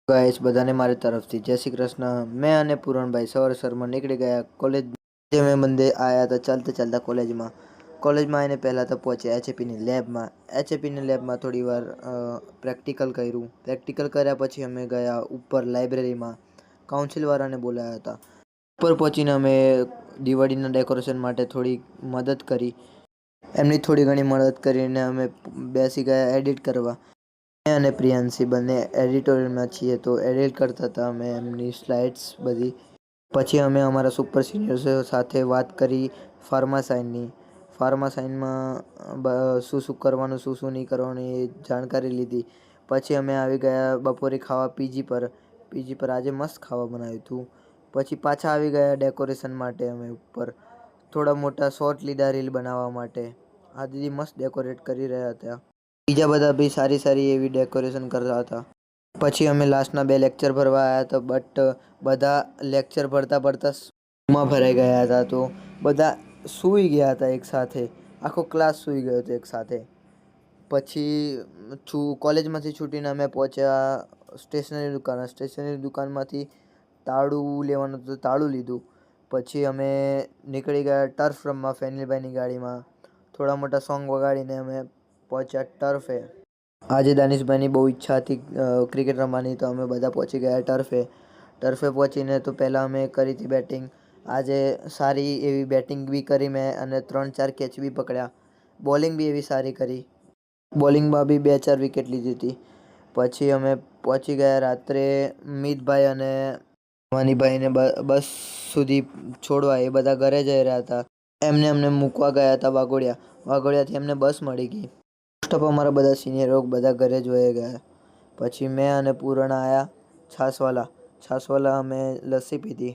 Guys બધાને મારી તરફથી જય શ્રી કૃષ્ણ। મેં અને પૂરણભાઈ સવારમાં નીકળી ગયા કોલેજ। જે મેં બંદે આયા હતા ચાલતા કોલેજમાં આવીને પહેલાં તો પહોંચ્યા એચએપીની લેબમાં। એચએપીની લેબમાં થોડી વાર પ્રેક્ટિકલ કર્યું। પ્રેક્ટિકલ કર્યા પછી અમે ગયા ઉપર લાઇબ્રેરીમાં। કાઉન્સિલવાળાને બોલાયા હતા। ઉપર પહોંચીને અમે દિવાળીના ડેકોરેશન માટે થોડી મદદ કરી। એમની થોડી ઘણી મદદ કરીને અમે બેસી ગયા એડિટ કરવા। મેં અને પ્રિયાંશી બંને એડિટોરિયલમાં છીએ તો એડિટ કરતા હતા અમે એમની સ્લાઇડ્સ બધી। પછી અમે અમારા સુપર સિનિયર્સ સાથે વાત કરી ફાર્માસાઇનની। ફાર્માસાઇનમાં શું કરવાનું શું નહીં કરવાનું એ જાણકારી લીધી। પછી અમે આવી ગયા બપોરે ખાવા પીજી પર આજે મસ્ત ખાવા બનાવ્યું હતું। પછી પાછા આવી ગયા ડેકોરેશન માટે અમે ઉપર થોડા મોટા શોટ લીધા રીલ બનાવવા માટે। આ દીદી મસ્ત ડેકોરેટ કરી રહ્યા હતા। બીજા બધા બી સારી એવી ડેકોરેશન કરતા હતા। પછી અમે લાસ્ટના 2 લેક્ચર ભરવા આવ્યા હતા બટ બધા લેક્ચર ભરતા માં ભરાઈ ગયા હતા તો બધા સૂઈ ગયા હતા એકસાથે। આખો ક્લાસ સૂઈ ગયો હતો એકસાથે। પછી કોલેજમાંથી છૂટીને અમે પહોંચ્યા સ્ટેશનરી દુકાનમાંથી તાળું લેવાનું હતું તાળું લીધું। પછી અમે નીકળી ગયા ટર્ફ રમવા ફેનિલભાઈની ગાડીમાં। થોડા મોટા સોંગ વગાડીને અમે પહોંચ્યા ટર્ફે। આજે દાનિશભાઈની બહુ ઈચ્છા હતી ક્રિકેટ રમવાની તો અમે બધા પહોંચી ગયા ટર્ફે પહોંચીને તો પહેલાં અમે કરી હતી બેટિંગ। આજે સારી એવી બેટિંગ બી કરી મેં અને 3-4 કેચ બી પકડ્યા। બોલિંગ બી એવી સારી કરી। બોલિંગમાં બી 2-4 વિકેટ લીધી હતી। પછી અમે પહોંચી ગયા રાત્રે મિતભાઈ અને વાનીભાઈને બસ સુધી છોડવા। એ બધા ઘરે જઈ રહ્યા હતા। અમને મૂકવા ગયા હતા વાઘોડિયાથી અમને બસ મળી ગઈ। મોસ્ટ ઓફ અમારા બધા સિનિયરો બધા ઘરે જ વહી ગયા। પછી મેં અને પૂરણ આવ્યા છાસવાલા અમે લસ્સી પીધી।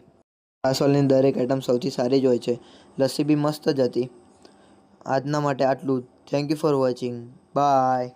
છાસવાલાની દરેક આઈટમ સૌથી સારી જ હોય છે। લસ્સી બી મસ્ત જ હતી। આજના માટે આટલું જ। Thank you for watching. By.